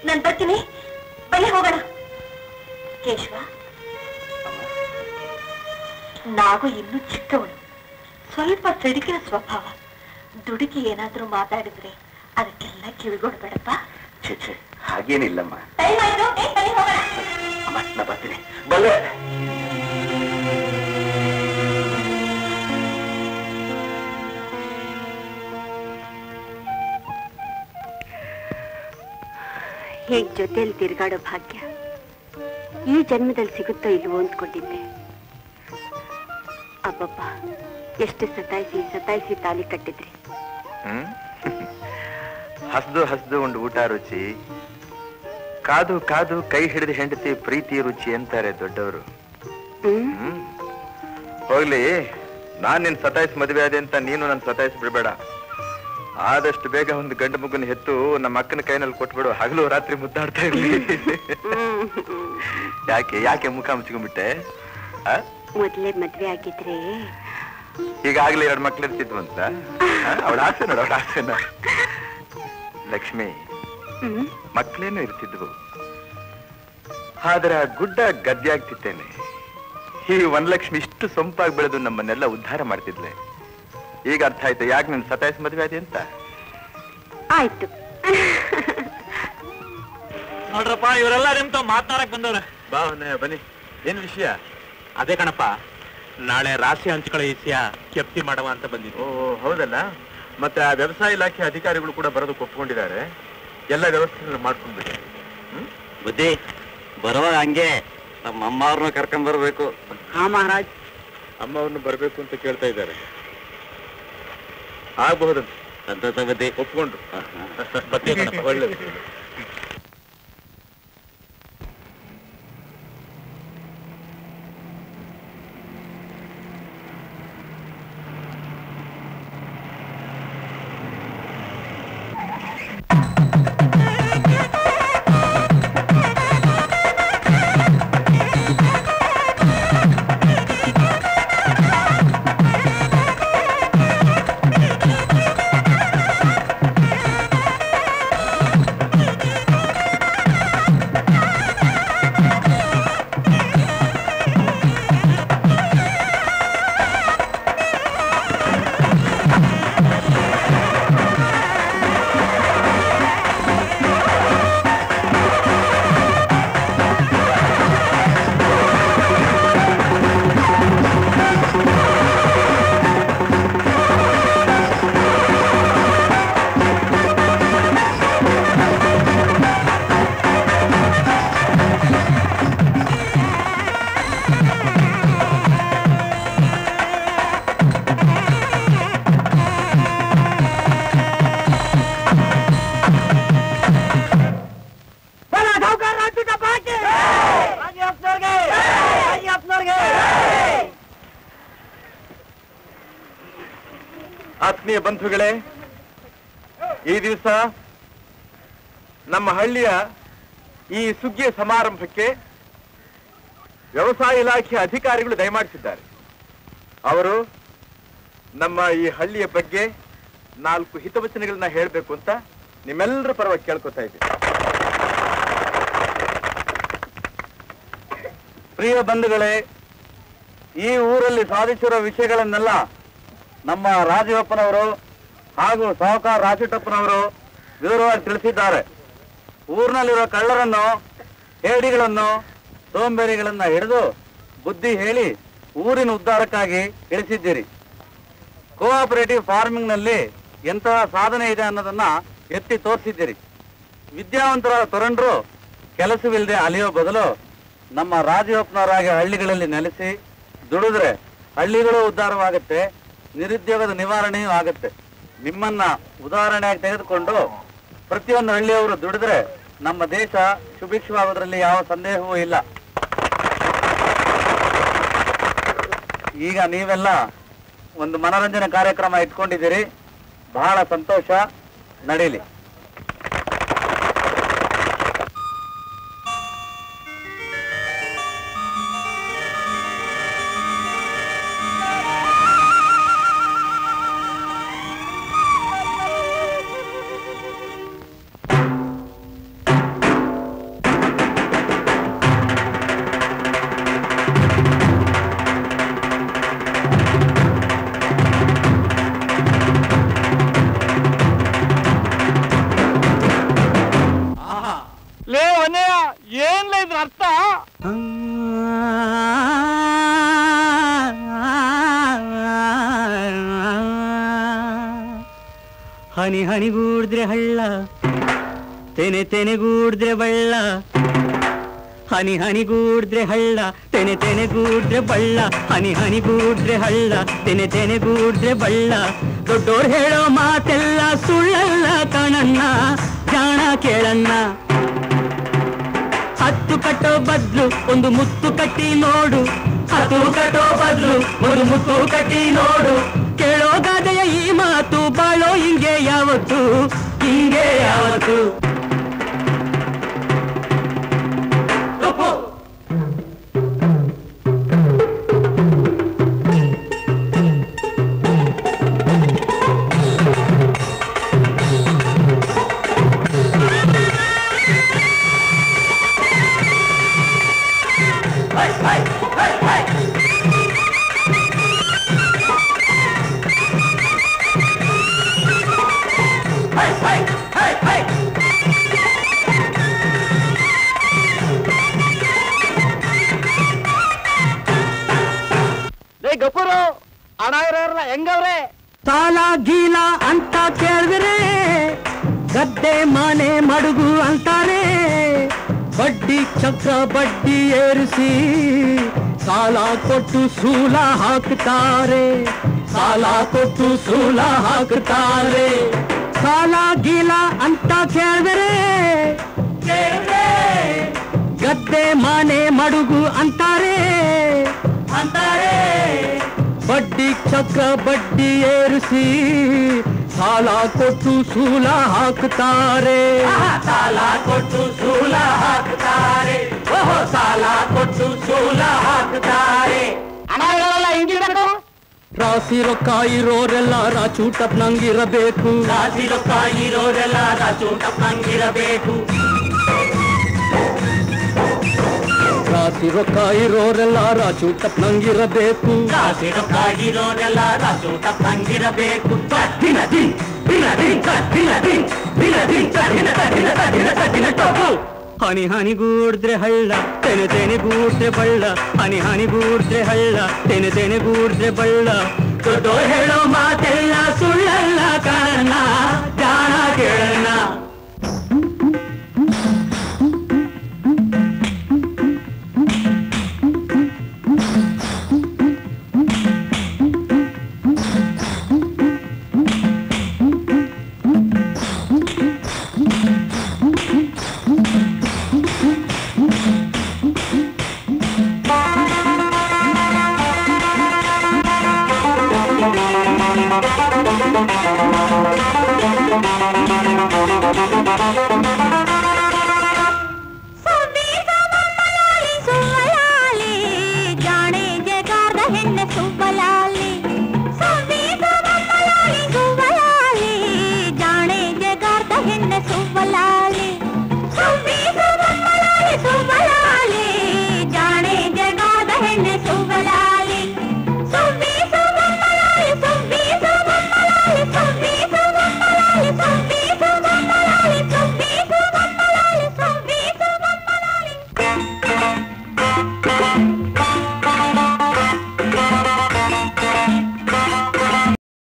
ನಾನು ಬರ್ತೀನಿ, ಬನ್ನಿ ಹೋಗೋಣ. ಕೇಶವ, ನಾವು ಇನ್ನೂ ಚಿಕ್ಕವಳು, ಸ್ವಲ್ಪ ಸಿಡುಕಿನ ಸ್ವಭಾವ. ದುಡುಕಿ ಏನಾದ್ರೂ ಮಾತಾಡಿದ್ರೆ ಅದಕ್ಕೆಲ್ಲ ಕಿವಿಗೊಡ್ಬೇಡಪ್ಪ. ಛೇ, ಹಾಗೇನಿಲ್ಲಮ್ಮ. ಟೈಮ್ ಆಯ್ತು, ಬನ್ನಿ ಹೋಗೋಣ. ಅಮ್ಮ, ನಾ ಬರ್ತೀನಿ. ಬಲ್ಲೆ. ಹೇಗ್ ಜೊತೆಯಲ್ಲಿ ತಿರುಗಾಡೋ ಭಾಗ್ಯ ಈ ಜನ್ಮದಲ್ಲಿ ಸಿಗುತ್ತೋ ಇಲ್ವೋ ಅಂದ್ಕೊಂಡಿದ್ದೆ. ಅಬ್ಬಬ್ಬ, ಎಷ್ಟು ಸತಾಯಿಸಿ ತಾಲಿ ಕಟ್ಟಿದ್ರಿ. ಹಸ್ದು ಒಂದು ಊಟ ರುಚಿ, ಕಾದು ಕಾದು ಕೈ ಹಿಡಿದು ಹೆಂಡತಿ ಪ್ರೀತಿ ರುಚಿ ಅಂತಾರೆ ದೊಡ್ಡವರು. ಹೋಗ್ಲಿ, ನಾನ್ ನಿನ್ ಸತಾಯಿಸಿ ಮದುವೆ ಆದೆ ಅಂತ ನೀನು ನನ್ ಸತಾಯಿಸಿ ಬಿಡ್ಬೇಡ. ಆದಷ್ಟು ಬೇಗ ಒಂದು ಗಂಡು ಮಗುನ ಹೆತ್ತು ನಮ್ಮ ಅಕ್ಕನ ಕೈನಲ್ಲಿ ಕೊಟ್ಬಿಡು. ಹಗಲು ರಾತ್ರಿ ಮುದ್ದಾಡ್ತಾ ಇರ್ಲಿ. ಯಾಕೆ ಮುಖ ಮುಚ್ಕೊಂಡ್ಬಿಟ್ಟೆ? ಮೊದ್ಲೇ ಮದ್ವೆ ಆಗಿದ್ರೆ ಈಗಾಗ್ಲೇ 2 ಮಕ್ಳು ಇರ್ತಿದ್ವು ಅಂತ. ಅವಳ ಆಸೆ ನೋಡ, ಅವಳ ಆಸೆ ನೋಡ. ಲಕ್ಷ್ಮಿ, ಮಕ್ಳೇನು ಇರ್ತಿದ್ವು, ಆದ್ರೆ ಆ ಗುಡ್ಡ ಗದ್ದೆ ಆಗ್ತಿತ್ತೇನೆ. ಈ ವನಲಕ್ಷ್ಮಿ ಇಷ್ಟು ಸೊಂಪಾಗಿ ಬೆಳೆದು ನಮ್ಮನ್ನೆಲ್ಲ ಉದ್ಧಾರ ಮಾಡ್ತಿದ್ಲೆ. ಈಗ ಅರ್ಥ ಆಯ್ತು ಯಾಕೆ ನಿನ್ ಸತಾಯಿಸಿ ಮದುವೆ ಆದಿ ಅಂತ. ಆಯ್ತು ನೋಡ್ರಪ್ಪ, ಇವರೆಲ್ಲ ನಿಮ್ತ ಮಾತನಾಡಕ್ ಬಂದವ್ರೆ. ಬನ್ನಿ. ಏನ್ ವಿಷಯ? ಅದೇ ಕಣಪ್ಪ, ನಾಳೆ ರಾಶಿ ಹಂಚ್ಕೊಳ್ಳೋ ವಿಷಯ ಕೆಪ್ತಿ ಮಾಡುವ ಅಂತ ಬಂದಿದ್ದು. ಓ, ಹೌದಲ್ಲ. ಮತ್ತೆ ಆ ವ್ಯವಸಾಯ ಇಲಾಖೆ ಅಧಿಕಾರಿಗಳು ಕೂಡ ಬರೋದಕ್ಕೆ ಒಪ್ಕೊಂಡಿದ್ದಾರೆ. ಎಲ್ಲ ವ್ಯವಸ್ಥೆ ಮಾಡ್ಕೊಂಡ್ಬಿಟ್ಟೆ. ಬುದ್ಧಿ ಬರುವಾಗ ಹಂಗೆ ನಮ್ಮ ಅಮ್ಮ ಅವ್ರನ್ನ ಕರ್ಕೊಂಡ್ ಬರ್ಬೇಕು. ಹಾ ಮಹಾರಾಜ್. ಅಮ್ಮ ಅವ್ರನ್ನ ಬರ್ಬೇಕು ಅಂತ ಕೇಳ್ತಾ ಇದ್ದಾರೆ. ಆಗಬಹುದಂತ ಸಂತೋಷ ಬುದ್ಧಿ. ಒಪ್ಕೊಂಡ್ರು. ಒಳ್ಳೇದು. ಆತ್ಮೀಯ ಬಂಧುಗಳೇ, ಈ ದಿವಸ ನಮ್ಮ ಹಳ್ಳಿಯ ಈ ಸುಗ್ಗಿಯ ಸಮಾರಂಭಕ್ಕೆ ವ್ಯವಸಾಯ ಇಲಾಖೆ ಅಧಿಕಾರಿಗಳು ದಯಮಾಡಿಸಿದ್ದಾರೆ. ಅವರು ನಮ್ಮ ಈ ಹಳ್ಳಿಯ ಬಗ್ಗೆ 4 ಹಿತವಚನಗಳನ್ನ ಹೇಳಬೇಕು ಅಂತ ನಿಮ್ಮೆಲ್ಲರ ಪರವಾಗಿ ಕೇಳ್ಕೊತಾ ಇದ್ದೀನಿ. ಪ್ರಿಯ ಬಂಧುಗಳೇ, ಈ ಊರಲ್ಲಿ ಸಾಧಿಸಿರೋ ವಿಷಯಗಳನ್ನೆಲ್ಲ ನಮ್ಮ ರಾಜವಪ್ಪನವರು ಹಾಗೂ ಸಾಹುಕಾರ ರಾಜಟಪ್ಪನವರು ವಿವರವಾಗಿ ತಿಳಿಸಿದ್ದಾರೆ. ಊರಿನಲ್ಲಿರೋ ಕಳ್ಳರನ್ನು, ಹೇಡಿಗಳನ್ನು, ಸೋಂಬೇರಿಗಳನ್ನ ಹಿಡಿದು ಬುದ್ಧಿ ಹೇಳಿ ಊರಿನ ಉದ್ಧಾರಕ್ಕಾಗಿ ಇಳಿಸಿದ್ದೀರಿ. ಕೋಆಪರೇಟಿವ್ ಫಾರ್ಮಿಂಗ್ ನಲ್ಲಿ ಎಂತಹ ಸಾಧನೆ ಇದೆ ಅನ್ನೋದನ್ನ ಎತ್ತಿ ತೋರಿಸಿದ್ದೀರಿ. ವಿದ್ಯಾವಂತರ ತರುಣರು ಕೆಲಸವಿಲ್ಲದೆ ಅಲಿಯೋ ಬದಲು ನಮ್ಮ ರಾಜವಪ್ಪನವರಾಗಿ ಹಳ್ಳಿಗಳಲ್ಲಿ ನೆಲೆಸಿ ದುಡಿದ್ರೆ ಹಳ್ಳಿಗಳು ಉದ್ಧಾರವಾಗುತ್ತೆ, ನಿರುದ್ಯೋಗದ ನಿವಾರಣೆಯೂ ಆಗುತ್ತೆ. ನಿಮ್ಮನ್ನ ಉದಾಹರಣೆಯಾಗಿ ತೆಗೆದುಕೊಂಡು ಪ್ರತಿಯೊಂದು ಹಳ್ಳಿಯವರು ದುಡಿದ್ರೆ ನಮ್ಮ ದೇಶ ಸುಭಿಕ್ಷವಾಗೋದ್ರಲ್ಲಿ ಯಾವ ಸಂದೇಹವೂ ಇಲ್ಲ. ಈಗ ನೀವೆಲ್ಲ ಒಂದು ಮನರಂಜನೆ ಕಾರ್ಯಕ್ರಮ ಇಟ್ಕೊಂಡಿದ್ದೀರಿ, ಬಹಳ ಸಂತೋಷ. ನಡೀಲಿ. ಇದ್ರ ಅರ್ಥ? ಹನಿ ಹನಿಗೂಡಿದ್ರೆ ಹಳ್ಳ, ತೆನೆ ತೆನೆಗೂಡಿದ್ರೆ ಬಳ್ಳ. ಹನಿ ಹನಿಗೂಡಿದ್ರೆ ಹಳ್ಳ, ತೆನೆ ತೆನೆಗೂಡಿದ್ರೆ ಬಳ್ಳ. ಹನಿ ಹನಿಗೂಡಿದ್ರೆ ಹಳ್ಳ, ತೆನೆ ತೆನೆಗೂಡಿದ್ರೆ ಬಳ್ಳ. ದೊಡ್ಡೋರು ಹೇಳೋ ಮಾತೆಲ್ಲ ಸುಳ್ಳಲ್ಲ ಕಣಣ್ಣ, ಜಾಣ ಕೇಳಣ್ಣ. ಹತ್ತು ಕಟ್ಟೋ ಬದ್ಲು ಒಂದು ಮುತ್ತು ಕಟ್ಟಿ ನೋಡು, ಹತ್ತು ಕಟ್ಟೋ ಬದ್ಲು ಒಂದು ಮುತ್ತು ಕಟ್ಟಿ ನೋಡು. ಕೇಳೋ ಗಾದೆಯ ಈ ಮಾತು, ಬಾಳೋ ಹಿಂಗೆ ಯಾವತ್ತು, ಹಿಂಗೆ ಯಾವತ್ತು. ಗಪುರು ಹಣ ಇರೋರ್ನ ಹೆಂಗವ್ರೆ? ಸಾಲ ಗೀಲ ಅಂತ ಕೇಳಿದ್ರೆ ಗದ್ದೆ ಮನೆ ಮಡುಗು ಅಂತಾರೆ. ಬಡ್ಡಿ ಚಕ್ರ ಬಡ್ಡಿ ಏರಿಸಿ ಸಾಲ ಕೊಟ್ಟು ಸೂಲ ಹಾಕ್ತಾರೆ, ಸಾಲ ಕೊಟ್ಟು ಸೂಲ ಹಾಕ್ತಾರೆ. ಸಾಲ ಗೀಲ ಅಂತ ಕೇಳಿದ್ರೆ ಗದ್ದೆ ಮನೆ ಮಡುಗು ಅಂತಾರೆ, ಅಂತಾರೆ. ಬಡ್ಡಿ ಚಕ್ರ ಬಡ್ಡಿ ಏರಿಸಿ ಸಾಲ ಕೊಟ್ಟು ಸೂಲ ಹಾಕ್ತಾರೆ, ಸಾಲ ಕೊಟ್ಟು ಸೂಲ ಹಾಕ್ತಾರೆ. ಓಹೋ, ಸಾಲ ಕೊಟ್ಟು ಸೂಲ ಹಾಕ್ತಾರೆ. ಹಣ ಇರೋಲ್ಲ ಹಿಂಗಿರ್ಬೇಕು. ರಾಶಿ ರೊಕ್ಕ ಇರೋರೆಲ್ಲ ರಾಚೂಟಪ್ನಂಗಿರಬೇಕು, ರಾಶಿ ರೊಕ್ಕ ಇರೋರೆಲ್ಲ ರಾಚೂಟಪ್ನಂಗಿರಬೇಕು. ರಾಶಿ ರೊಕ್ಕ ಇರೋರೆಲ್ಲ ರಾಚೂಟಪ್ನಂಗಿರಬೇಕು, ರಾಶಿ ರೊಕ್ಕ ಇರೋರೆಲ್ಲ ರಾಚೂಟಪ್ನಂಗಿರಬೇಕು. ದಿನ ದಿನ ದಿನ ದಿನ ದಿನ ದಿನ ದಿನ ದಿನ ದಿನ ದಿನ ಟೊಪ್ಪು. ಹನಿ ಹನಿಗೂಡಿದ್ರೆ ಹಳ್ಳ, ತೆನೆ ತೆನೆಗೂಡಿದ್ರೆ ಬಳ್ಳ. ಹನಿ ಹನಿಗೂಡಿದ್ರೆ ಹಳ್ಳ, ತೆನೆ ತೆನೆಗೂಡಿದ್ರೆ ಬಳ್ಳ. ದೊಡ್ಡೋರು ಹೇಳೋ ಮಾತೆಲ್ಲ ಸುಳ್ಳಲ್ಲ ಕಾರಣ, ಜಾಣ ಕೇಳಣ್ಣ.